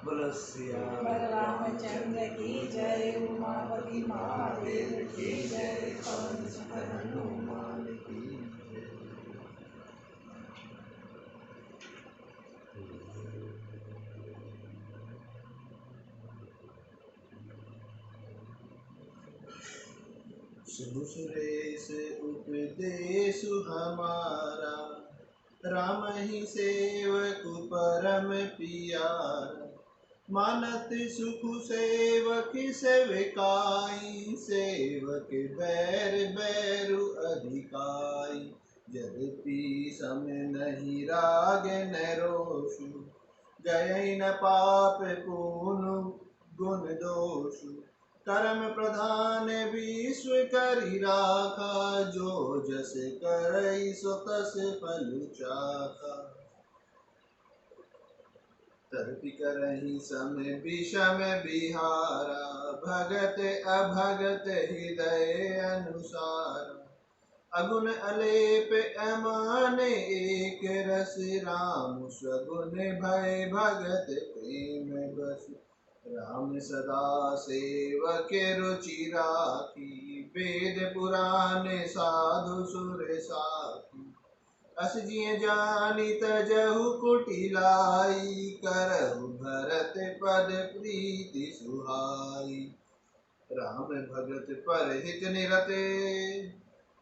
बोलो सिया रामचंद्र की जय, उमापति महादेव की जय, पवन सुत हनुमान की जय। शुभ सुरेश उपदेश हमारा, राम ही सेवक परम पियारा। मानत सुख सेवक सेविकाई, सेवक बैर बैरु अधिकाई। यद्यपि सम नहीं राग न रोषु, गए न पाप पूनु गुण दोषु। कर्म प्रधान विश्व करि राखा, जो जस करई सो तस फल चाखा। तर्पि करहि सम विषम बिहारा, भगत अभगत हृदय अनुसारा। अगुण अलेप अमान एक रस, राम सगुण भय भगत प्रेम बस। राम सदा सेवक रुचि राखी, वेद पुराण साधु सुर साखी। अस जिय जानी तजहु कुटिलाई, करहु भरत पद प्रीति सुहाई। राम भगत पर हित निरते,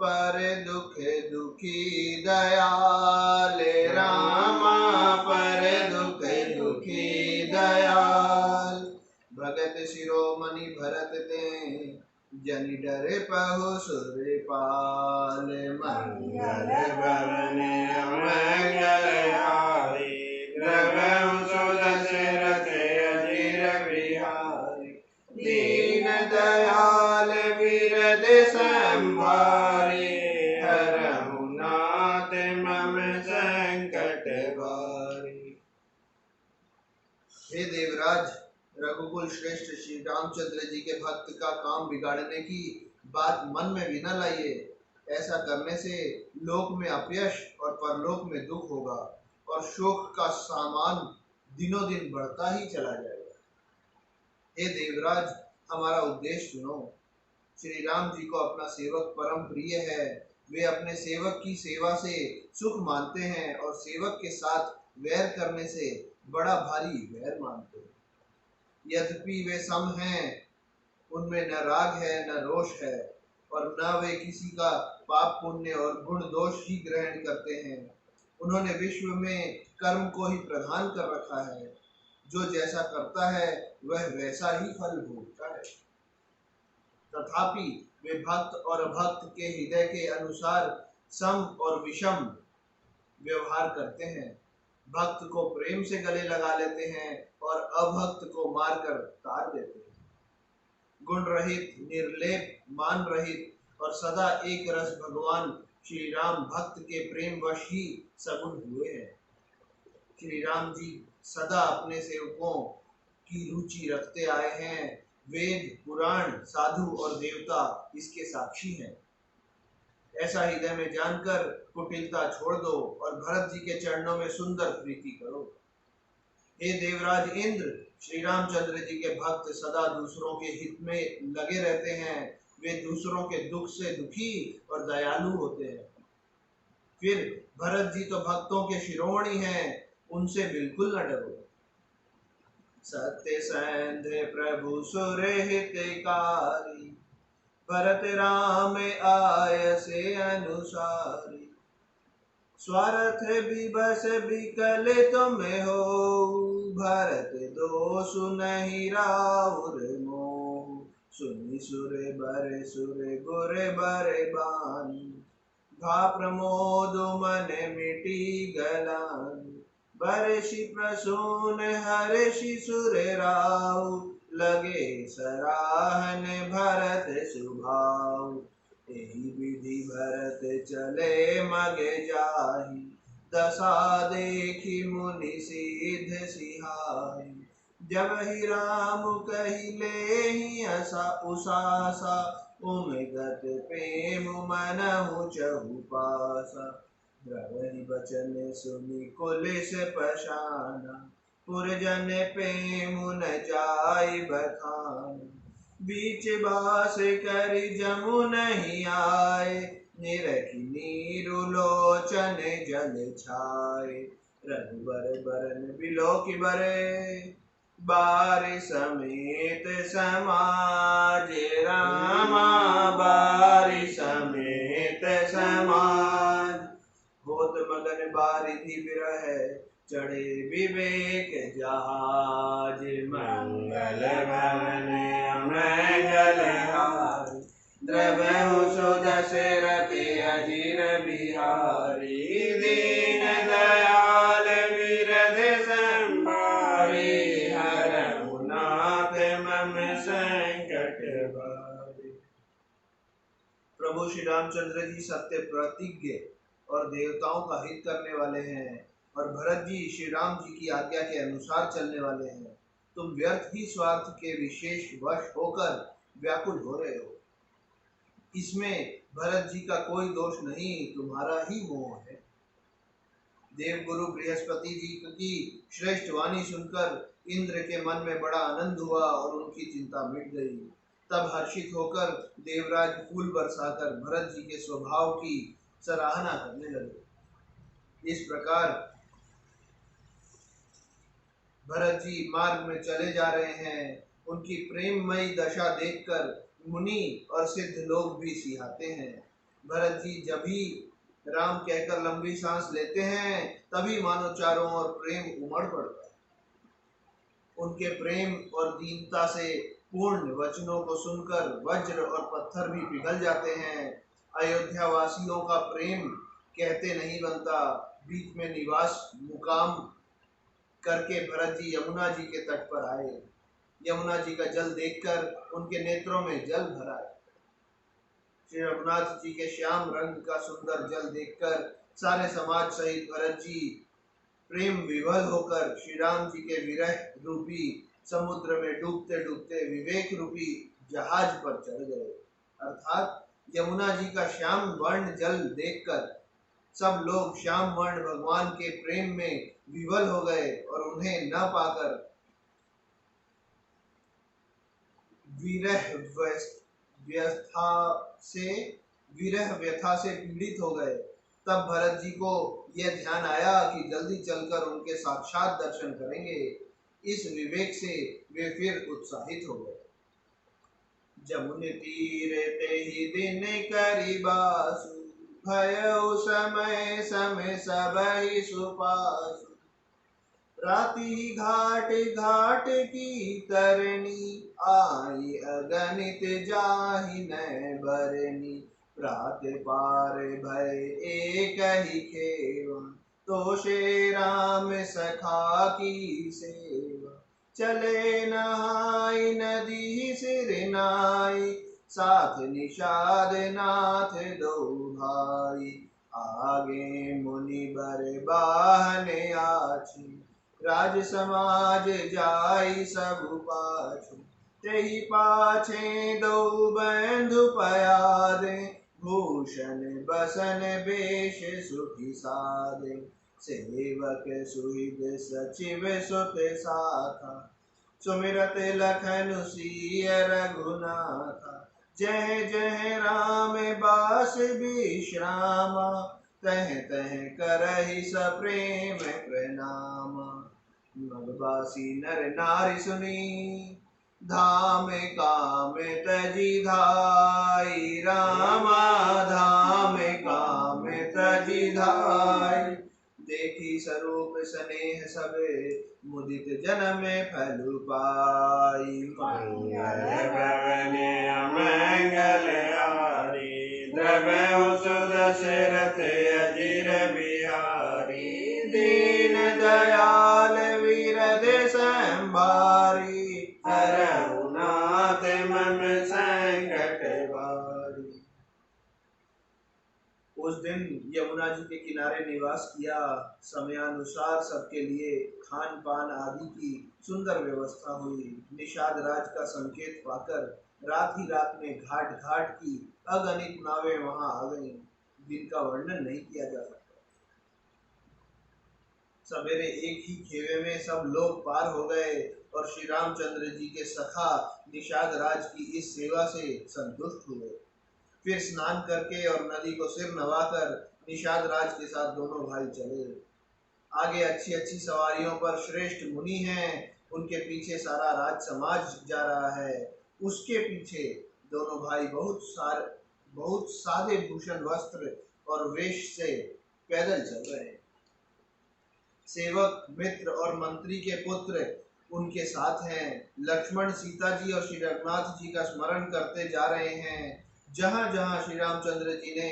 पर दुख दुखी दयाल। रामा पर दुख दुखी दयाल। भगत शिरोमणि भरत ते, जनि डर पहु सुरपाल। मंगल भवन अमंगल हारी, द्रवहु सुदशरथ अजिर बिहारी। दीन दयाल विरद संभारे, हरहु नाथ मम संकट भारे। हे देवराज, रघुकुल श्रेष्ठ श्री रामचंद्र जी के भक्त का काम बिगाड़ने की बात मन में भी न लाइए। ऐसा करने से लोक में अपयश और परलोक में दुख होगा, और शोक का सामान दिनों दिन बढ़ता ही चला जाएगा। हे देवराज, हमारा उद्देश्य सुनो। श्री राम जी को अपना सेवक परम प्रिय है। वे अपने सेवक की सेवा से सुख मानते हैं, और सेवक के साथ वैर करने से बड़ा भारी वैर मानते हैं। यद्यपि वे सम हैं, उनमें न राग है न रोष है, और न वे किसी का पाप पुण्य और गुण दोष ही ग्रहण करते हैं। उन्होंने विश्व में कर्म को ही प्रधान कर रखा है। जो जैसा करता है वह वैसा ही फल भोगता है। तथापि वे भक्त और अभक्त के हृदय के अनुसार सम और विषम व्यवहार करते हैं। भक्त को प्रेम से गले लगा लेते हैं, और अभक्त को मारकर तार देते हैं। गुण रहित, निर्लेप, मान रहित और सदा एक रस भगवान श्री राम भक्त के प्रेम वश ही सगुण हुए हैं। श्री राम जी सदा अपने सेवकों की रुचि रखते आए हैं। वेद, पुराण, साधु और देवता इसके साक्षी हैं। ऐसा हृदय में जानकर कुटिलता छोड़ दो, और भरत जी के चरणों में सुंदर प्रीति करो। हे देवराज इंद्र, श्री रामचंद्र जी के भक्त सदा दूसरों के हित में लगे रहते हैं। वे दूसरों के दुख से दुखी और दयालु होते हैं। फिर भरत जी तो भक्तों के शिरोमणि हैं, उनसे बिल्कुल न डरो। सत्य संध्य प्रभु सुर हितकारी, भरत राम आय से अनुसारी। स्वार्थ विवश विकल तुम हो, भरत दोषु नहीं राउर मोह। सुनि सुर बर सुर गुर बर बानी, भा प्रमोद मन मिटी गलानी। बरषि प्रसून हर्षि सुर राउ, लगे सराहन भरत सुभाउ। एहि विधि भरत चले मग जाहि, दशा देखि मुनि सिद्ध सिहाहि। जब ही राम कहिले उसासा, उमगत प्रेम मनहु चहुपासा। द्रवहि बचन सुनि कुलिस पशाना, पुरजन प्रेम न जाय बखान, बीच बास कर जमुन ही आए, निरखी नीरु लोचन जल छाए, रघुबर बरन बिलोकि बरे, बारि समेत समाज रामा, बारि समेत समाज, होत मगन बारिधि बिरह, चढ़े विवेक जहाज, मंगल भवन अमंगल हार, द्रवहु सुदशरथ अजिर बिहारी, दीन दयाल विरध संभारी, हरहु नाथ मम संकट भारी। प्रभु श्री रामचंद्र जी सत्य प्रतिज्ञ और देवताओं का हित करने वाले हैं, और भरत जी श्री राम जी की आज्ञा के अनुसार चलने वाले हैं। तुम व्यर्थ ही स्वार्थ के विशेष वश होकर व्याकुल हो रहे हो। इसमें भरत जी का कोई दोष नहीं, तुम्हारा ही मोह है। देवगुरु बृहस्पति जी की श्रेष्ठ वाणी सुनकर इंद्र के मन में बड़ा आनंद हुआ और उनकी चिंता मिट गई। तब हर्षित होकर देवराज फूल बरसाकर भरत जी के स्वभाव की सराहना करने लगे। इस प्रकार भरत जी मार्ग में चले जा रहे हैं। उनकी प्रेममयी दशा देखकर मुनि और सिद्ध लोग भी सिहाते हैं। भरत जी जब भी राम कहकर लंबी सांस लेते हैं, तभी मानो चारों ओर प्रेम उमड़ पड़ता है। उनके प्रेम और दीनता से पूर्ण वचनों को सुनकर वज्र और पत्थर भी पिघल जाते हैं। अयोध्या वासियों का प्रेम कहते नहीं बनता। बीच में निवास मुकाम करके भरत जी यमुना जी के तट पर आए। यमुना जी का जल देखकर उनके नेत्रों में जल भर आया। श्री रघुनाथ जी के श्याम रंग का सुंदर जल देखकर सारे समाज सहित भरत जी प्रेम विवल होकर श्री राम जी के विरह रूपी समुद्र में डूबते डूबते विवेक रूपी जहाज पर चढ़ गए। अर्थात यमुना जी का श्याम वर्ण जल देखकर सब लोग श्याम वर्ण भगवान के प्रेम में विवल हो गए और उन्हें न पाकर विरह व्यथा से पीड़ित हो गए। तब भरत जी को यह ध्यान आया कि जल्दी चलकर उनके साक्षात दर्शन करेंगे। इस विवेक से वे फिर उत्साहित हो गए। जमुन तीर ते ही दिन करिबासु, भयउ समय समय सबहि सुपासु, राति घाट घाट की तरनी, आई अगणित जाहि न बरनी, प्रात पार भय एक ही खेवा, तोषे राम सखा की सेवा, चले नहाई नदी सिर नाई, साथ निषाद नाथ दो भाई, आगे मुनि बर बाहने आछी, राज समाज जाई सब पाछे, तेहि पाछे दो बंधु पयादे, भूषण बसन बेश सुखी सादे, सेवक सुहिद सचिव सुत साथा, सुमिरत लखन सिय रघुनाथा, जय जय राम बास विश्रामा, तह तह करहि सप्रेम प्रणामा, मगबासी नर नारी सुनी, धाम काम तजी धाई, रामा धाम काम तजी धाई, देखी स्वरूप स्नेह सबे, मुदित जन्म फल पाई, मंगल भवन अमंगल हारी, द्रवहु सुदशरथ अजिर बिहारी, दीन दयाल विरध संभारी, हरहु नाथ मम संकट भारी। उस दिन यमुना जी के किनारे निवास किया। समयानुसार सबके लिए खान पान आदि की सुंदर व्यवस्था हुई। निषाद राज का संकेत पाकर रात ही रात में घाट घाट की अगणित नावें वहां आ गईं, जिनका वर्णन नहीं किया जा सकता। सवेरे एक ही खेवे में सब लोग पार हो गए और श्री रामचंद्र जी के सखा निषाद राज की इस सेवा से संतुष्ट हुए। फिर स्नान करके और नदी को सिर नवाकर निषाद राज के साथ दोनों भाई चले। आगे अच्छी अच्छी सवारियों पर श्रेष्ठ मुनि हैं, उनके पीछे सारा राज समाज जा रहा है। उसके पीछे दोनों भाई बहुत सादे भूषण वस्त्र और वेश से पैदल चल रहे हैं। सेवक मित्र और मंत्री के पुत्र उनके साथ हैं। लक्ष्मण सीता जी और श्री रघुनाथ जी का स्मरण करते जा रहे हैं। जहाँ जहाँ श्री रामचंद्र जी ने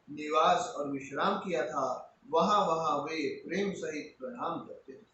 निवास और विश्राम किया था, वहाँ वहाँ वे प्रेम सहित प्रणाम करते हैं।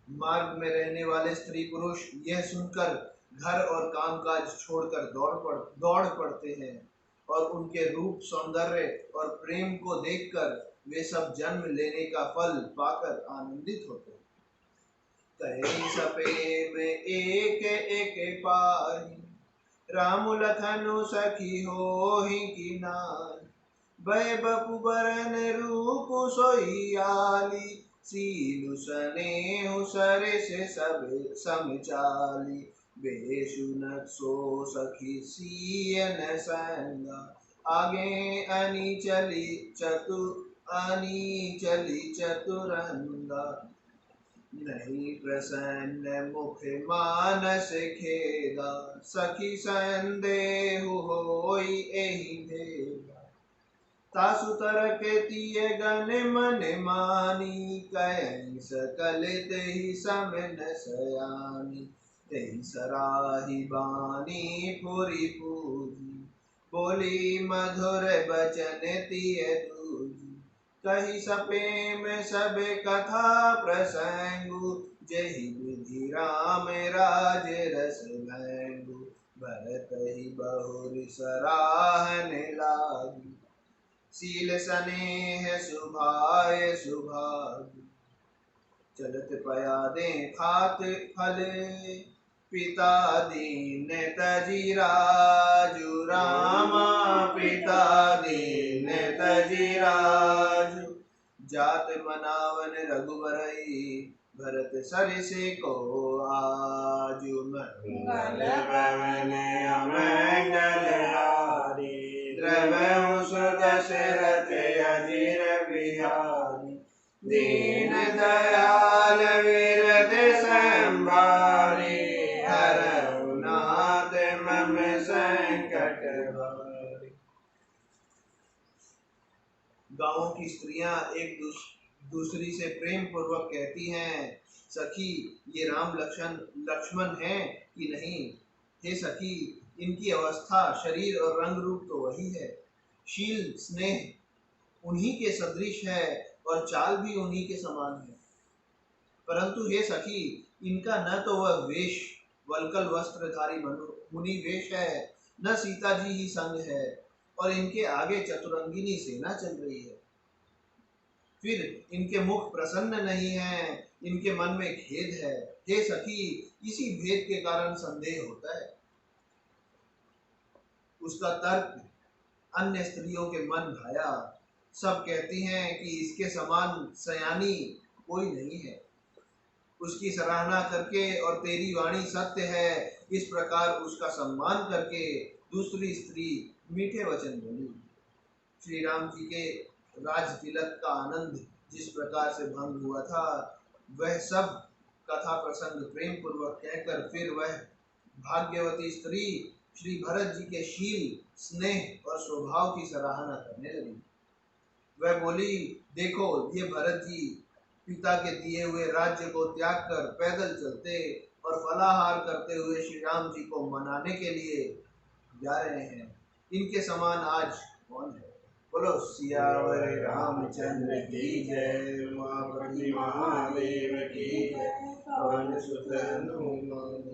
मार्ग में रहने वाले स्त्री पुरुष यह सुनकर घर और कामकाज छोड़कर दौड़ पड़ते हैं और उनके रूप सौंदर्य और प्रेम को देखकर वे सब जन्म लेने का फल पाकर आनंदित होते हैं। कहे सपे में एक एक पाई, राम लखन सखी होहि की नाई। भय बपु बरन रूप सोईयाली, सीलु स्नेहु सरिस सब समचाली। बेसुनत सो सखी सियन संगा, आगे अनी चली चतुरंगा। नहीं प्रसन्न मुख मानस खेगा, सखी संदेहु होई एहि भेगा। तासु तरक तिय गन मन मानी, कहीं सकल तेहि सम न सयानी। तेहि सराही बानी पुरी पूजी, बोली मधुर बचन तिय दूजी। कही सपेम सब कथा प्रसंगु, जहि विधि राम राज रस भंगु। भरत ही बहुरि सराहन लागी, सील स्नेह सुभाय सुभागी। चलत पया दे खात फल, पिता दीन तजी राजु। रामा पिता दीन तजी राजु। जात मनावन रघुबरई, भरत सरिस को आजु। मंगल भवन अमंगल हारी, द्रवहु सुदशरथ अजिर बिहारी। दीन दयाल विरद संभारी, हरहु नाथ मम संकट हारी। गांवों की स्त्रियां एक दूसरी से प्रेम पूर्वक कहती हैं, सखी ये राम लक्ष्मण हैं कि नहीं? हे सखी, इनकी अवस्था, शरीर और रंग रूप तो वही है। शील स्नेह उन्हीं के सदृश है और चाल भी उन्हीं के समान है। परंतु हे सखी, इनका न तो वह वेश वल्कल वस्त्रधारी मुनि वेश है, न सीता जी ही संग है, और इनके आगे चतुरंगिनी सेना चल रही है। फिर इनके मुख प्रसन्न नहीं है, इनके मन में खेद है। हे सखी, इसी भेद के कारण संदेह होता है। उसका तर्क अन्य स्त्रियों के मन भाया। सब कहती हैं कि इसके समान सयानी कोई नहीं है। उसकी सराहना करके और तेरी वाणी सत्य है, इस प्रकार उसका सम्मान करके दूसरी स्त्री मीठे वचन बोली। श्री राम जी के राज तिलक का आनंद जिस प्रकार से भंग हुआ था, वह सब कथा प्रसंग प्रेम पूर्वक कहकर फिर वह भाग्यवती स्त्री श्री भरत जी के शील, स्नेह और स्वभाव की सराहना करने लगी। वह बोली, देखो ये भरत जी पिता के दिए हुए राज्य को त्याग कर पैदल चलते और फलाहार करते हुए श्री राम जी को मनाने के लिए जा रहे हैं। इनके समान आज कौन है? बोलो सियावर रामचंद्र की जय। उमापति महादेव की जय। पवन सुत हनुमान